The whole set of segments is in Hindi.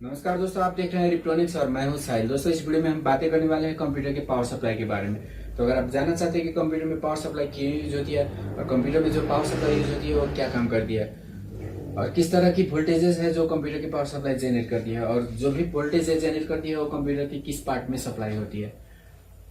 नमस्कार दोस्तों, आप देख रहे हैं इलेक्ट्रॉनिक्स और मैं हूं साहिल। दोस्तों, इस वीडियो में हम बातें करने वाले हैं कंप्यूटर के पावर सप्लाई के बारे में। तो अगर आप जानना चाहते हैं कि कंप्यूटर में पावर सप्लाई क्यों यूज होती है और कंप्यूटर में जो पावर सप्लाई यूज होती है वो क्या काम करती है और किस तरह की वोल्टेजेस है जो कंप्यूटर की पावर सप्लाई जनरेट करती है और जो भी वोल्टेज जनरेट करती है वो कंप्यूटर की किस पार्ट में सप्लाई होती है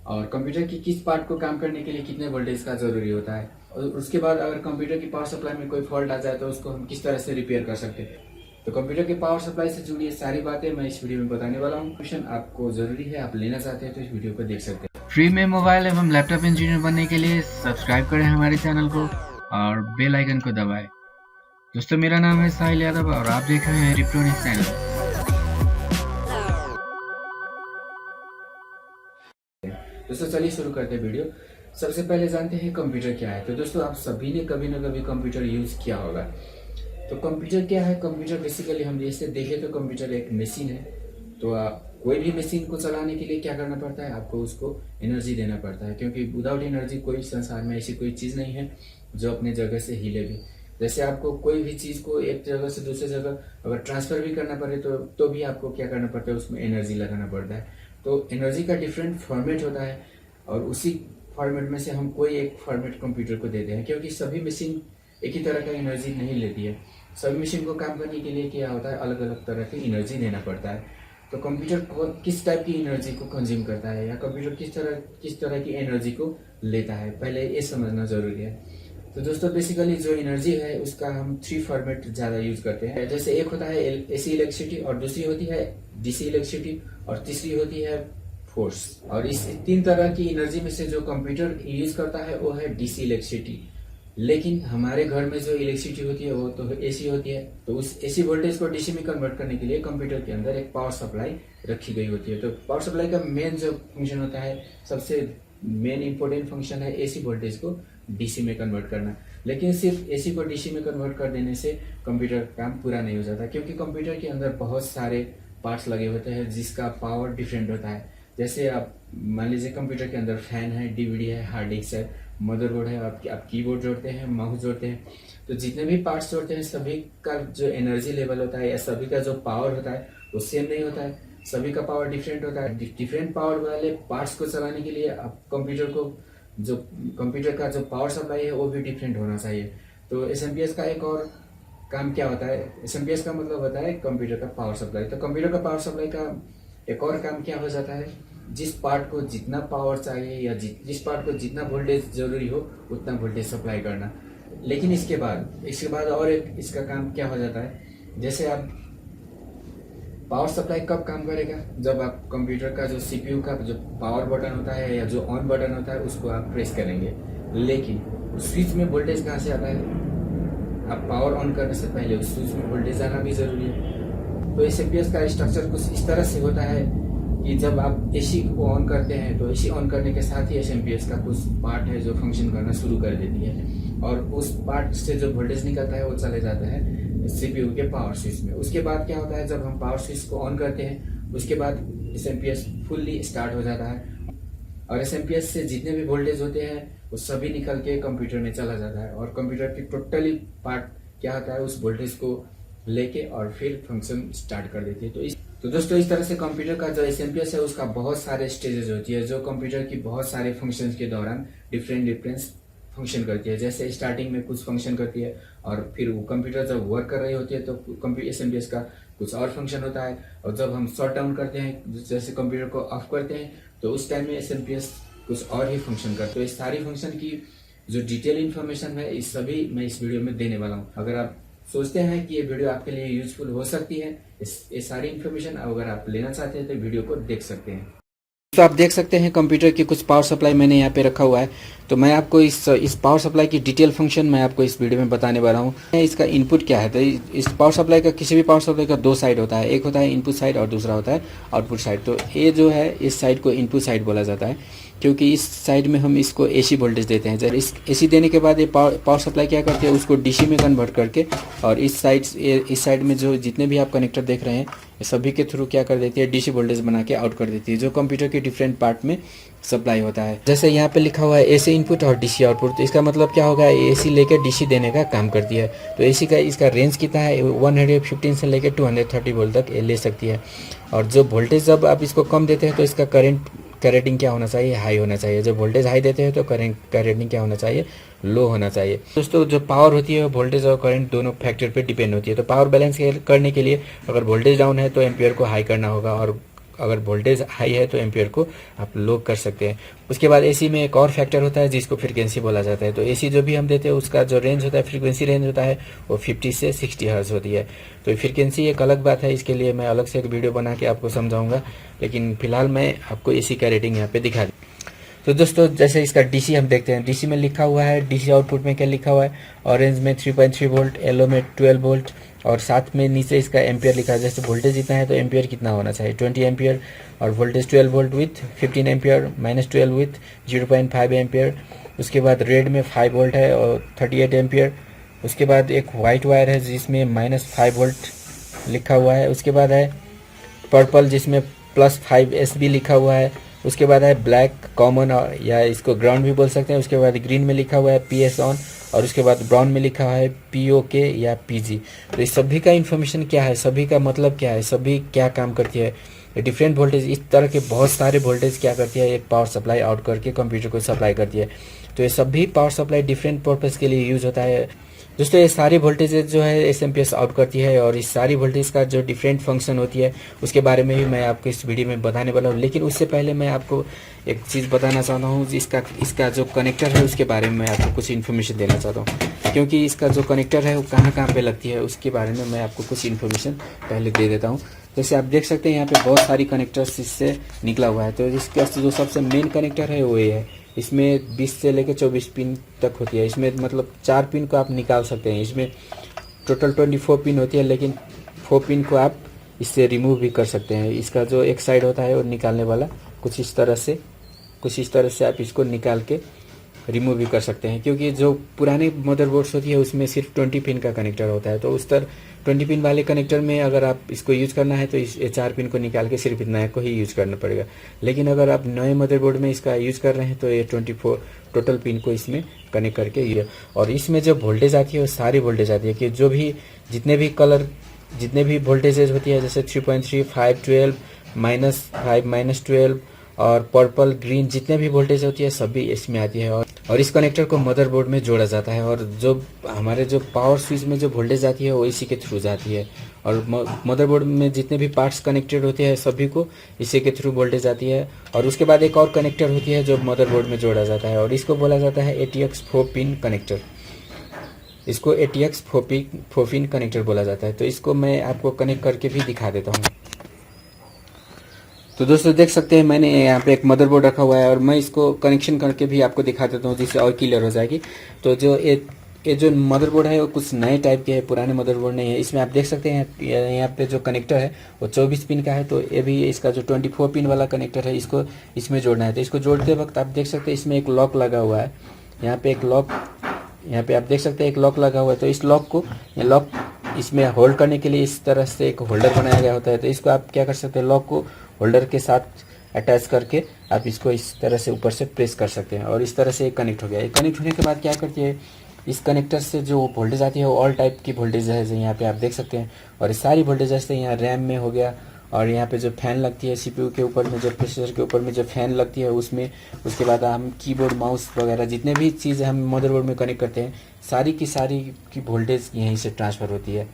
और कंप्यूटर की किस पार्ट को काम करने के लिए कितने वोल्टेज का जरूरी होता है। और उसके बाद अगर कंप्यूटर की पावर सप्लाई में कोई फॉल्ट आ जाए तो उसको हम किस तरह से रिपेयर कर सकते हैं। तो कंप्यूटर के पावर सप्लाई से जुड़ी ये सारी बातें मैं इस वीडियो में बताने वाला हूँ। क्वेश्चन आपको जरूरी है, आप लेना चाहते हैं तो इस वीडियो को देख सकते हैं। फ्री में मोबाइल एवं लैपटॉप इंजीनियर बनने के लिए सब्सक्राइब करें हमारे चैनल को और बेल आइकन को दबाएं। दोस्तों, मेरा नाम है साहिल यादव और आप देख रहे हैं इलेक्ट्रॉनिक्स चैनल। दोस्तों, चलिए शुरू करते हैं वीडियो। सबसे पहले जानते हैं कंप्यूटर क्या है। तो दोस्तों, आप सभी ने कभी ना कभी कंप्यूटर यूज किया होगा। तो कंप्यूटर क्या है? कंप्यूटर बेसिकली हम जैसे देखें तो कंप्यूटर एक मशीन है। तो कोई भी मशीन को चलाने के लिए क्या करना पड़ता है? आपको उसको एनर्जी देना पड़ता है, क्योंकि विदाउट एनर्जी कोई संसार में ऐसी कोई चीज़ नहीं है जो अपने जगह से हिले भी। जैसे आपको कोई भी चीज़ को एक जगह से दूसरी जगह अगर ट्रांसफर भी करना पड़े तो भी आपको क्या करना पड़ता है? उसमें एनर्जी लगाना पड़ता है। तो एनर्जी का डिफरेंट फॉर्मेट होता है और उसी फॉर्मेट में से हम कोई एक फॉर्मेट कंप्यूटर को देते हैं, क्योंकि सभी मशीन एक ही तरह का एनर्जी नहीं लेती है। सभी मशीन को काम करने के लिए क्या होता है? अलग अलग तरह की एनर्जी देना पड़ता है। तो कंप्यूटर को किस टाइप की एनर्जी को कंज्यूम करता है या कंप्यूटर किस तरह की एनर्जी को लेता है, पहले ये समझना जरूरी है। तो दोस्तों, बेसिकली जो एनर्जी है उसका हम 3 फॉर्मेट ज़्यादा यूज करते हैं। जैसे एक होता है एसी इलेक्ट्रिसिटी और दूसरी होती है डीसी इलेक्ट्रिसिटी और तीसरी होती है फोर्स। और इस 3 तरह की एनर्जी में से जो कंप्यूटर यूज करता है वो है डीसी इलेक्ट्रिसिटी। लेकिन हमारे घर में जो इलेक्ट्रिसिटी होती है वो तो एसी होती है। तो उस एसी वोल्टेज को डीसी में कन्वर्ट करने के लिए कंप्यूटर के अंदर एक पावर सप्लाई रखी गई होती है। तो पावर सप्लाई का मेन जो फंक्शन होता है, सबसे मेन इंपॉर्टेंट फंक्शन है एसी वोल्टेज को डीसी में कन्वर्ट करना। लेकिन सिर्फ एसी को डीसी में कन्वर्ट कर देने से कंप्यूटर का काम पूरा नहीं हो जाता, क्योंकि कंप्यूटर के अंदर बहुत सारे पार्ट्स लगे होते हैं जिसका पावर डिफरेंट होता है। जैसे आप मान लीजिए कंप्यूटर के अंदर फैन है, डीवीडी है, हार्ड डिस्क है, मदरबोर्ड है, आप कीबोर्ड जोड़ते हैं, माउस जोड़ते हैं। तो जितने भी पार्ट्स जोड़ते हैं सभी का जो एनर्जी लेवल होता है या सभी का जो पावर होता है वो सेम नहीं होता है। सभी का पावर डिफरेंट होता है। डिफरेंट पावर वाले पार्ट्स को चलाने के लिए आप कंप्यूटर का जो पावर सप्लाई है वो भी डिफरेंट होना चाहिए। तो एसएमपीएस का एक और काम क्या होता है? एसएमपीएस का मतलब होता है कंप्यूटर का पावर सप्लाई। तो कंप्यूटर का पावर सप्लाई का एक और काम क्या हो जाता है? जिस पार्ट को जितना पावर चाहिए या जिस पार्ट को जितना वोल्टेज जरूरी हो उतना वोल्टेज सप्लाई करना। लेकिन इसके बाद और एक इसका काम क्या हो जाता है? जैसे आप पावर सप्लाई कब काम करेगा? जब आप कंप्यूटर का जो सीपीयू का जो पावर बटन होता है या जो ऑन बटन होता है उसको आप प्रेस करेंगे। लेकिन स्विच में वोल्टेज कहाँ से आता है? आप पावर ऑन करने से पहले उस स्विच में वोल्टेज आना भी जरूरी है। तो एसएमपीएस का स्ट्रक्चर कुछ इस तरह से होता है कि जब आप एसी को ऑन करते हैं तो एसी ऑन करने के साथ ही एसएमपीएस का कुछ पार्ट है जो फंक्शन करना शुरू कर देती है और उस पार्ट से जो वोल्टेज निकलता है वो चले जाता है सीपीयू के पावर स्विच में। उसके बाद क्या होता है? जब हम पावर स्विच को ऑन करते हैं उसके बाद एसएमपीएस फुल्ली स्टार्ट हो जाता है और एसएमपीएस से जितने भी वोल्टेज होते हैं वो सभी निकल के कंप्यूटर में चला जाता है और कंप्यूटर की टोटली पार्ट क्या होता है? उस वोल्टेज को लेके और फिर फंक्शन स्टार्ट कर देती है। तो दोस्तों, इस तरह से कंप्यूटर का जो एसएमपीएस है उसका बहुत सारे स्टेजेस होती है जो कंप्यूटर की बहुत सारे फंक्शंस के दौरान डिफरेंट फंक्शन करती है। जैसे स्टार्टिंग में कुछ फंक्शन करती है और फिर वो कंप्यूटर जब वर्क कर रही होती है तो एसएमपीएस का कुछ और फंक्शन होता है और जब हम शट डाउन करते हैं, जैसे कंप्यूटर को ऑफ करते हैं, तो उस टाइम में एसएमपीएस कुछ और ही फंक्शन करते हैं। तो इस सारी फंक्शन की जो डिटेल इन्फॉर्मेशन है इस सभी मैं इस वीडियो में देने वाला हूँ। अगर आप सोचते हैं कि ये वीडियो आपके लिए यूजफुल हो सकती है, ये सारी इन्फॉर्मेशन अगर आप लेना चाहते हैं तो वीडियो को देख सकते हैं। तो आप देख सकते हैं कंप्यूटर की कुछ पावर सप्लाई मैंने यहाँ पे रखा हुआ है। तो मैं आपको इस पावर सप्लाई की डिटेल फंक्शन मैं आपको इस वीडियो में बताने वाला हूँ। इसका इनपुट क्या है? तो इस पावर सप्लाई का किसी भी पावर सप्लाई का 2 साइड होता है। एक होता है इनपुट साइड और दूसरा होता है आउटपुट साइड। तो ये जो है इस साइड को इनपुट साइड बोला जाता है। क्योंकि इस साइड में हम इसको एसी वोल्टेज देते हैं। जब इस एसी देने के बाद ये पावर सप्लाई क्या करती है, उसको डीसी में कन्वर्ट करके, और इस साइड में जो जितने भी आप कनेक्टर देख रहे हैं ये सभी के थ्रू क्या कर देती है, डीसी वोल्टेज बना के आउट कर देती है, जो कंप्यूटर के डिफरेंट पार्ट में सप्लाई होता है। जैसे यहाँ पे लिखा हुआ है एसी इनपुट और डीसी आउटपुट, तो इसका मतलब क्या होगा, एसी लेकर डीसी देने का काम करती है। तो एसी का इसका रेंज कितना है, 115 से लेकर 230 वोल्ट तक ले सकती है। और जो वोल्टेज जब आप इसको कम देते हैं तो इसका करंट का रेटिंग क्या होना चाहिए, हाई होना चाहिए। जब वोल्टेज हाई देते हैं तो करंट का रेटिंग क्या होना चाहिए, लो होना चाहिए। दोस्तों जो पावर होती है वो वोल्टेज और करंट दोनों फैक्टर पे डिपेंड होती है। तो पावर बैलेंस करने के लिए अगर वोल्टेज डाउन है तो एम्पियर को हाई करना होगा, और अगर वोल्टेज हाई है तो एम्पियर को आप लो कर सकते हैं। उसके बाद एसी में एक और फैक्टर होता है जिसको फ्रीक्वेंसी बोला जाता है। तो एसी जो भी हम देते हैं उसका जो रेंज होता है, फ्रीक्वेंसी रेंज होता है, वो 50 से 60 हर्ट्ज होती है। तो फ्रीक्वेंसी एक अलग बात है, इसके लिए मैं अलग से एक वीडियो बना के आपको समझाऊंगा, लेकिन फिलहाल मैं आपको एसी का रेटिंग यहाँ पे दिखा दूँ। तो दोस्तों जैसे इसका डीसी हम देखते हैं, डीसी में लिखा हुआ है, डीसी आउटपुट में क्या लिखा हुआ है, ऑरेंज में 3.3 वोल्ट, येलो में 12 वोल्ट, और साथ में नीचे इसका एम्पियर लिखा है। जैसे वोल्टेज जितना है तो एम्पियर कितना होना चाहिए, 20 एम्पियर, और voltage 12 volt with 15 ampere, -12 with 0.5 ampere. उसके बाद रेड में 5 वोल्ट है और 38 एम्पियर। उसके बाद एक वाइट वायर है जिसमें -5 वोल्ट लिखा हुआ है। उसके बाद है पर्पल जिसमें +5 SB लिखा हुआ है। उसके बाद है ब्लैक कॉमन, या इसको ग्राउंड भी बोल सकते हैं। उसके बाद ग्रीन में लिखा हुआ है PS ऑन, और उसके बाद ब्राउन में लिखा हुआ है POK या PG। तो इस सभी का इन्फॉर्मेशन क्या है, सभी का मतलब क्या है, सभी क्या काम करती है, डिफरेंट वोल्टेज, इस तरह के बहुत सारे वोल्टेज क्या करती है, एक पावर सप्लाई आउट करके कंप्यूटर को सप्लाई करती है। तो ये सभी पावर सप्लाई डिफरेंट पर्पज़ के लिए यूज होता है। दोस्तों ये सारी वोल्टेजेस जो है एसएमपीएस आउट करती है, और इस सारी वोल्टेज का जो डिफरेंट फंक्शन होती है उसके बारे में भी मैं आपको इस वीडियो में बताने वाला हूँ। लेकिन उससे पहले मैं आपको एक चीज़ बताना चाहता हूँ, इसका जो कनेक्टर है उसके बारे में मैं आपको कुछ इन्फॉर्मेशन देना चाहता हूँ, क्योंकि इसका जो कनेक्टर है वो कहाँ पे लगती है उसके बारे में मैं आपको कुछ इन्फॉर्मेशन पहले दे देता हूँ। जैसे आप देख सकते हैं यहाँ पे बहुत सारी कनेक्टर्स इससे निकला हुआ है। तो इसका जो सबसे मेन कनेक्टर है वो ये है। इसमें 20 से लेकर 24 पिन तक होती है। इसमें मतलब 4 पिन को आप निकाल सकते हैं। इसमें टोटल 24 पिन होती है, लेकिन 4 पिन को आप इससे रिमूव भी कर सकते हैं। इसका जो एक साइड होता है वो निकालने वाला कुछ इस तरह से आप इसको निकाल के रिमूव भी कर सकते हैं, क्योंकि जो पुराने मदरबोर्ड्स होती है उसमें सिर्फ 20 पिन का कनेक्टर होता है। तो उस तरह 20 पिन वाले कनेक्टर में अगर आप इसको यूज़ करना है तो इस 4 पिन को निकाल के सिर्फ इतना को ही यूज़ करना पड़ेगा। लेकिन अगर आप नए मदरबोर्ड में इसका यूज़ कर रहे हैं तो ये 24 टोटल पिन को इसमें कनेक्ट करके ये, और इसमें जो वोल्टेज आती है वो सारी वोल्टेज आती है कि जो भी जितने भी वोल्टेजेस होती है, जैसे 3.3, 5, 12, -5, -12 और पर्पल ग्रीन, जितने भी वोल्टेज होती है सभी इसमें आती है। और इस कनेक्टर को मदरबोर्ड में जोड़ा जाता है, और जो हमारे जो पावर स्विच में जो वोल्टेज आती है वो इसी के थ्रू जाती है। और मदरबोर्ड में जितने भी पार्ट्स कनेक्टेड होते हैं सभी को इसी के थ्रू वोल्टेज आती है। और उसके बाद एक और कनेक्टर होती है जो मदरबोर्ड में जोड़ा जाता है, और इसको बोला जाता है ATX 4 पिन कनेक्टर। इसको ATX 4 पिन कनेक्टर बोला जाता है। तो इसको मैं आपको कनेक्ट करके भी दिखा देता हूँ। तो दोस्तों देख सकते हैं मैंने यहाँ पे एक मदरबोर्ड रखा हुआ है, और मैं इसको कनेक्शन करके भी आपको दिखा देता हूँ जिससे और क्लियर हो जाएगी। तो जो ये जो मदरबोर्ड है वो कुछ नए टाइप के है, पुराने मदरबोर्ड नहीं है। इसमें आप देख सकते हैं यहाँ पे जो कनेक्टर है वो 24 पिन का है। तो ये भी इसका जो 24 पिन वाला कनेक्टर है इसको इसमें जोड़ना है। तो इसको जोड़ते वक्त आप देख सकते हैं इसमें एक लॉक लगा हुआ है। यहाँ पे आप देख सकते हैं एक लॉक लगा हुआ है। तो इस लॉक इसमें होल्ड करने के लिए इस तरह से एक होल्डर बनाया गया होता है। तो इसको आप क्या कर सकते हैं, लॉक को होल्डर के साथ अटैच करके आप इसको इस तरह से ऊपर से प्रेस कर सकते हैं, और इस तरह से कनेक्ट हो गया। कनेक्ट होने के बाद क्या करती है, इस कनेक्टर से जो वोल्टेज आती है वो ऑल टाइप की वोल्टेज है, यहाँ पे आप देख सकते हैं। और ये सारी वोल्टेज जैसे यहाँ रैम में हो गया, और यहाँ पे जो फैन लगती है CPU के ऊपर में, जो प्रोसेसर के ऊपर में जो फैन लगती है उसमें, उसके बाद हम कीबोर्ड माउस वगैरह जितने भी चीज़ें हम मदरबोर्ड में कनेक्ट करते हैं सारी की वोल्टेज यहीं से ट्रांसफ़र होती है।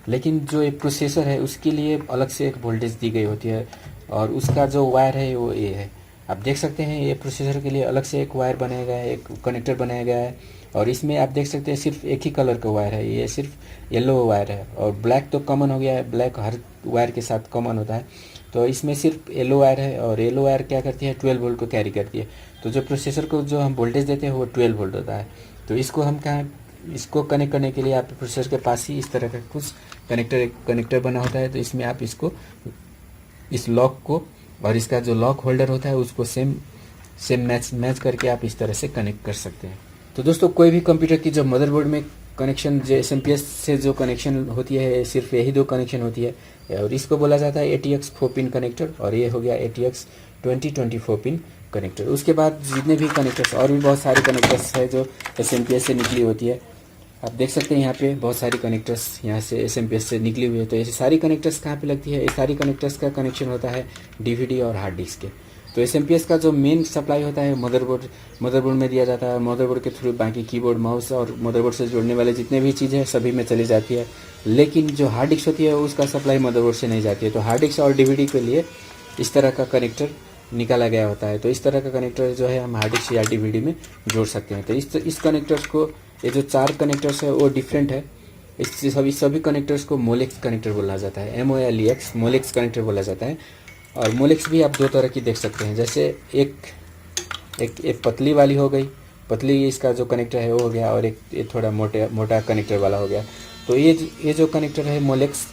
लेकिन जो एक प्रोसेसर है उसके लिए अलग से एक वोल्टेज दी गई होती है, और उसका जो वायर है वो ये है। आप देख सकते हैं ये प्रोसेसर के लिए अलग से एक वायर बनाया गया है, एक कनेक्टर बनाया गया है। और इसमें आप देख सकते हैं सिर्फ एक ही कलर का वायर है, ये सिर्फ येलो वायर है। और ब्लैक तो कॉमन हो गया है, ब्लैक हर वायर के साथ कॉमन होता है। तो इसमें सिर्फ येलो वायर है, और येलो वायर क्या करती है, 12 वोल्ट को कैरी करती है। तो जो प्रोसेसर को जो हम वोल्टेज देते हैं वो 12 वोल्ट होता है। तो इसको कनेक्ट करने के लिए आप प्रोसेसर के पास ही इस तरह का कुछ कनेक्टर बना होता है। तो इसमें आप इस लॉक को और इसका जो लॉक होल्डर होता है उसको सेम सेम मैच करके आप इस तरह से कनेक्ट कर सकते हैं। तो दोस्तों कोई भी कंप्यूटर की जो मदरबोर्ड में कनेक्शन जो SMPS से जो कनेक्शन होती है सिर्फ यही 2 कनेक्शन होती है, और इसको बोला जाता है ATX 4 पिन कनेक्टर, और ये हो गया ATX 2024 पिन कनेक्टर। उसके बाद जितने भी कनेक्टर्स और भी बहुत सारे कनेक्टर्स है जो SMPS से निकली होती है, आप देख सकते हैं यहाँ पे बहुत सारी कनेक्टर्स यहाँ से SMPS से निकली हुई है। तो ये सारी कनेक्टर्स कहाँ पे लगती है? ये सारी कनेक्टर्स का कनेक्शन होता है DVD और हार्ड डिस्क के। तो SMPS का जो मेन सप्लाई होता है मदरबोर्ड में दिया जाता है। मदरबोर्ड के थ्रू बाकी कीबोर्ड, माउस और मदरबोर्ड से जोड़ने वाले जितने भी चीज़ें हैं सभी में चली जाती है, लेकिन जो हार्ड डिस्क होती है उसका सप्लाई मदरबोर्ड से नहीं जाती है। तो हार्ड डिस्क और DVD के लिए इस तरह का कनेक्टर निकाला गया होता है। तो इस तरह का कनेक्टर जो है हम हार्ड डिस्क या DVD में जोड़ सकते हैं। तो इस कनेक्टर्स को, ये जो 4 कनेक्टर्स है वो डिफरेंट है। इस सभी कनेक्टर्स को मोलेक्स कनेक्टर बोला जाता है, MOLEX मोलेक्स कनेक्टर बोला जाता है। और मोलेक्स भी आप 2 तरह की देख सकते हैं, जैसे एक पतली वाली हो गई, पतली इसका जो कनेक्टर है वो हो गया, और एक थोड़ा मोटा कनेक्टर वाला हो गया। तो ये जो कनेक्टर है मोलेक्स,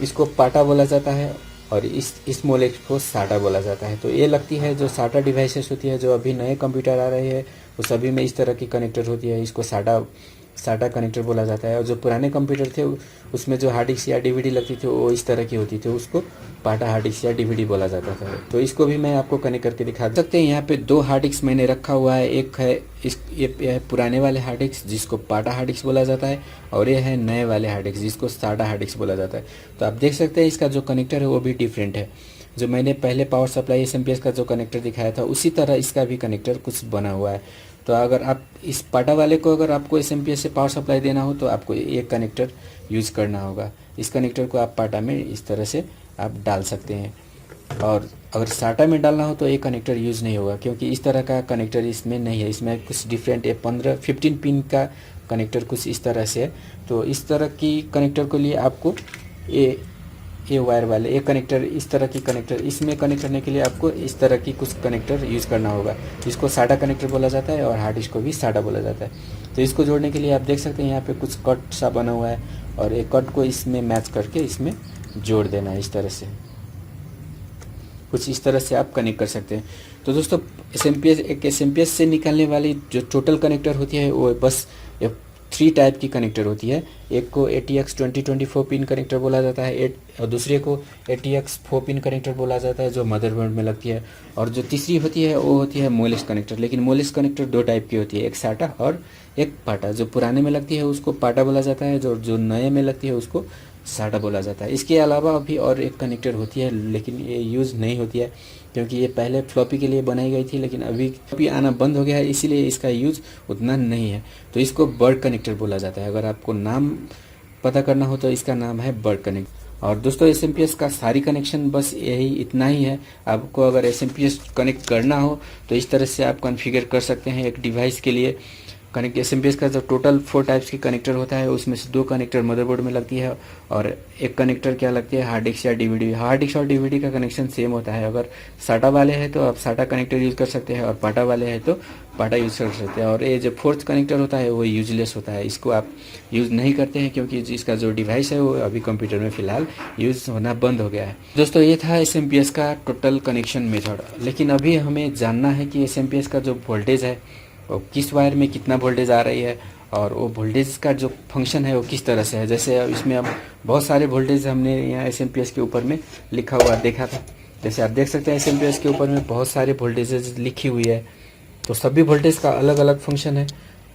इसको पाटा बोला जाता है, और इस मोलेक्स को साटा बोला जाता है। तो ये लगती है जो साटा डिवाइसेस होती है, जो अभी नए कंप्यूटर आ रहे हैं वो सभी में इस तरह की कनेक्टर होती है, इसको साटा कनेक्टर बोला जाता है। और जो पुराने कंप्यूटर थे उसमें जो हार्ड डिस्क या DVD लगती थी वो इस तरह की होती थी, उसको पाटा हार्ड डिस्क या DVD बोला जाता था। तो इसको भी मैं आपको कनेक्ट करके दिखा सकते हैं। यहाँ पे 2 हार्ड डिस्क मैंने रखा हुआ है, एक है ये है पुराने वाले हार्ड डिस्क जिसको पाटा हार्ड डिस्क बोला जाता है, और ये है नए वाले हार्ड डिस्क जिसको साटा हार्ड डिस्क बोला जाता है। तो आप देख सकते हैं इसका जो कनेक्टर है वो भी डिफरेंट है। जो मैंने पहले पावर सप्लाई SMPS का जो कनेक्टर दिखाया था उसी तरह इसका भी कनेक्टर कुछ बना हुआ है। तो अगर आप इस पाटा वाले को, अगर आपको SMPS से पावर सप्लाई देना हो तो आपको एक कनेक्टर यूज़ करना होगा। इस कनेक्टर को आप पाटा में इस तरह से आप डाल सकते हैं, और अगर साटा में डालना हो तो एक कनेक्टर यूज़ नहीं होगा, क्योंकि इस तरह का कनेक्टर इसमें नहीं है। इसमें कुछ डिफरेंट है, 15 पिन का कनेक्टर कुछ इस तरह से है। तो इस तरह की कनेक्टर के लिए आपको ये वायर वाले एक कनेक्टर, इस तरह की कनेक्टर इसमें कनेक्ट करने के लिए आपको इस तरह की कुछ कनेक्टर यूज़ करना होगा, जिसको साटा कनेक्टर बोला जाता है, और हार्ड डिस्क को भी साटा बोला जाता है। तो इसको जोड़ने के लिए आप देख सकते हैं यहाँ पे कुछ कट सा बना हुआ है, और एक कट को इसमें मैच करके इसमें जोड़ देना है। इस तरह से कुछ इस तरह से आप कनेक्ट कर सकते हैं। तो दोस्तों SMPS से निकालने वाली जो टोटल कनेक्टर होती है वो बस 3 टाइप की कनेक्टर होती है। एक को ATX 2024 पिन कनेक्टर बोला जाता है, और दूसरे को ATX 4 पिन कनेक्टर बोला जाता है जो मदरबोर्ड में लगती है, और जो तीसरी होती है वो होती है मोलेक्स कनेक्टर। लेकिन मोलेक्स कनेक्टर 2 टाइप की होती है, एक साटा और एक पाटा। जो पुराने में लगती है उसको पाटा बोला जाता है, जो नए में लगती है उसको साटा बोला जाता है। इसके अलावा अभी और एक कनेक्टर होती है, लेकिन ये यूज़ नहीं होती है क्योंकि ये पहले फ्लॉपी के लिए बनाई गई थी, लेकिन अभी फ्लॉपी आना बंद हो गया है, इसीलिए इसका यूज़ उतना नहीं है। तो इसको बर्ड कनेक्टर बोला जाता है। अगर आपको नाम पता करना हो तो इसका नाम है बर्ड कनेक्टर। और दोस्तों SMPS का सारी कनेक्शन बस यही इतना ही है। आपको अगर SMPS कनेक्ट करना हो तो इस तरह से आप कॉन्फ़िगर कर सकते हैं। एक डिवाइस के लिए SMPS का जो टोटल 4 टाइप्स की कनेक्टर होता है उसमें से 2 कनेक्टर मदरबोर्ड में लगती है, और एक कनेक्टर क्या लगती है हार्ड डिस्क या DVD। हार्ड डिस्क और DVD का कनेक्शन सेम होता है। अगर साटा वाले हैं तो आप साटा कनेक्टर यूज़ कर सकते हैं, और पाटा वाले हैं तो पाटा यूज़ कर सकते हैं। और ये जो 4th कनेक्टर होता है वो यूजलेस होता है, इसको आप यूज़ नहीं करते हैं क्योंकि इसका जो डिवाइस है वो अभी कंप्यूटर में फ़िलहाल यूज़ होना बंद हो गया है। दोस्तों ये था SMPS का टोटल कनेक्शन मेथड। लेकिन अभी हमें जानना है कि SMPS का जो वोल्टेज है वो किस वायर में कितना वोल्टेज आ रही है, और वो वोल्टेज का जो फंक्शन है वो किस तरह से है। जैसे इसमें अब बहुत सारे वोल्टेज हमने यहाँ SMPS के ऊपर में लिखा हुआ देखा था। जैसे आप देख सकते हैं SMPS के ऊपर में बहुत सारे वोल्टेजेस लिखी हुई है, तो सभी वोल्टेज का अलग अलग फंक्शन है।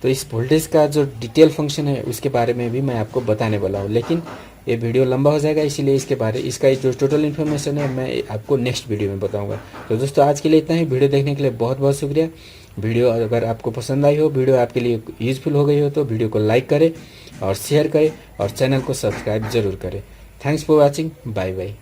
तो इस वोल्टेज का जो डिटेल फंक्शन है उसके बारे में भी मैं आपको बताने वाला हूँ, लेकिन ये वीडियो लंबा हो जाएगा, इसीलिए इसका जो टोटल इन्फॉर्मेशन है मैं आपको नेक्स्ट वीडियो में बताऊंगा। तो दोस्तों आज के लिए इतना ही। वीडियो देखने के लिए बहुत बहुत शुक्रिया। वीडियो अगर आपको पसंद आई हो, वीडियो आपके लिए यूज़फुल हो गई हो तो वीडियो को लाइक करें और शेयर करें, और चैनल को सब्सक्राइब ज़रूर करें। Thanks for watching. Bye bye.